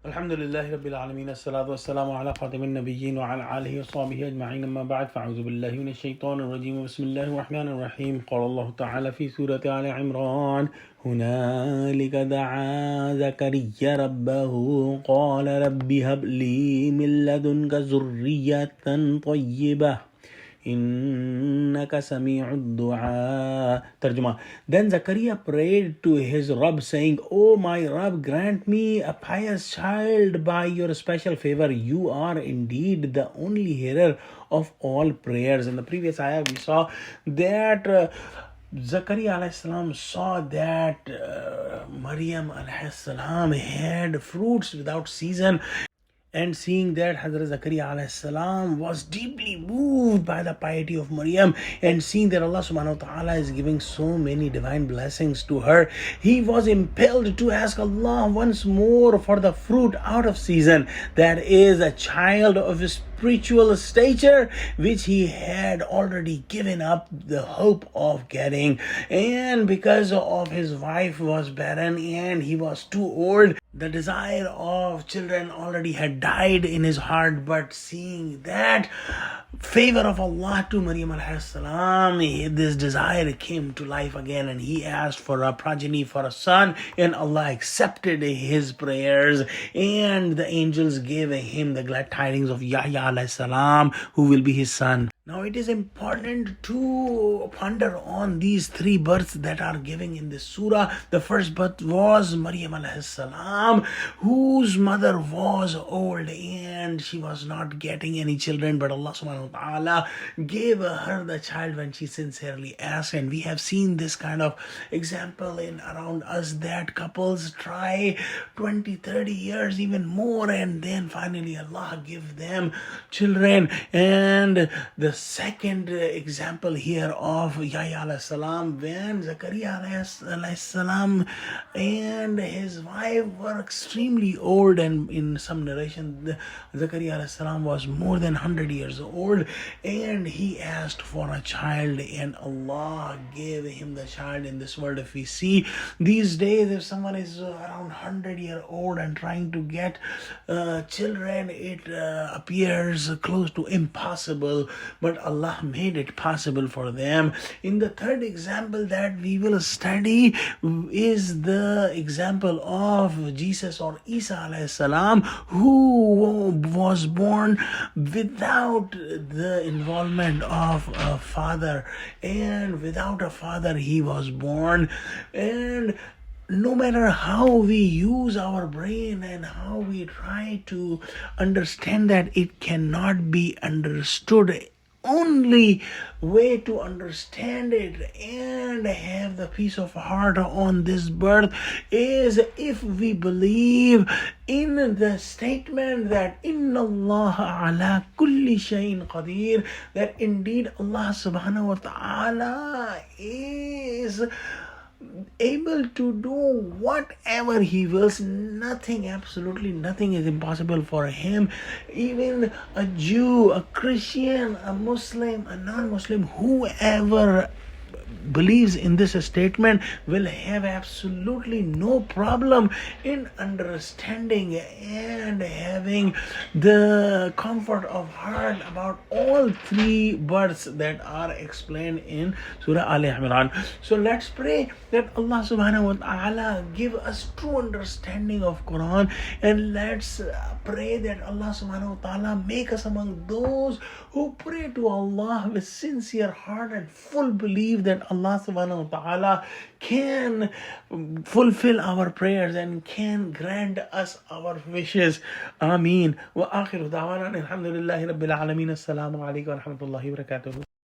الحمد لله رب العالمين الصلاة والسلام على خاتم النبيين وعلى آله وصحبه أجمعين أما بعد فأعوذ بالله من الشيطان الرجيم بسم الله الرحمن الرحيم قال الله تعالى في سورة آل-عمران هنالك دعا زكريا ربه قال رب هب لي من لدنك ذرية طيبة إنك سميع الدعاء. Tarjuma. Then Zakaria prayed to his Rabb saying, "O my Rabb, grant me a pious child by your special favor. You are indeed the only hearer of all prayers." In the previous ayah we saw that Zakaria alayhi salam saw that Maryam alayhi salam had fruits without season. And seeing that, Hazrat Zakaria alayhi salam was deeply moved by the piety of Maryam, and seeing that Allah subhanahu wa ta'ala is giving so many divine blessings to her, he was impelled to ask Allah once more for the fruit out of season, that is a child of spiritual stature, which he had already given up the hope of getting. And because of his wife was barren and he was too old, the desire of children already had died in his heart. But seeing that favor of Allah to Maryam alayhi salam, this desire came to life again, and he asked for a progeny, for a son, and Allah accepted his prayers, and the angels gave him the glad tidings of Yahya alayhi salam, who will be his son. Now it is important to ponder on these three births that are given in this surah. The first birth was Maryam alayhi salam, whose mother was old and she was not getting any children, but Allah subhanahu wa ta'ala gave her the child when she sincerely asked. And we have seen this kind of example in around us, that couples try 20-30 years, even more, and then finally Allah give them children. And the second example here of Yahya alayhi salam, when Zakaria alayhi salam and his wife were extremely old, and in some narration Zakaria alayhi salam was more than 100 years old, and he asked for a child, and Allah gave him the child. In this world, if we see these days, if someone is around 100-year old and trying to get children, it appears close to impossible, but Allah made it possible for them. In the third example that we will study is the example of Jesus or Isa alayhi salam, who was born without the involvement of a father, and without a father he was born. And no matter how we use our brain and how we try to understand that, it cannot be understood. Only way to understand it and have the peace of heart on this birth is if we believe in the statement that Inna Allah ala kulli shayin qadir, that indeed Allah subhanahu wa ta'ala is able to do whatever he wills. Nothing, absolutely nothing is impossible for him. Even a Jew, a Christian, a Muslim, a non-Muslim, whoever believes in this statement will have absolutely no problem in understanding and having the comfort of heart about all three births that are explained in Surah Al-E-Imran. So let's pray that Allah subhanahu wa ta'ala give us true understanding of Quran, and let's pray that Allah subhanahu wa ta'ala make us among those who pray to Allah with sincere heart and full belief that Allah subhanahu wa ta'ala can fulfill our prayers and can grant us our wishes. Ameen. Wa akhiru da'wana alhamdulillahi rabbil alameen. Assalamu alaikum wa rahmatullahi wa barakatuh.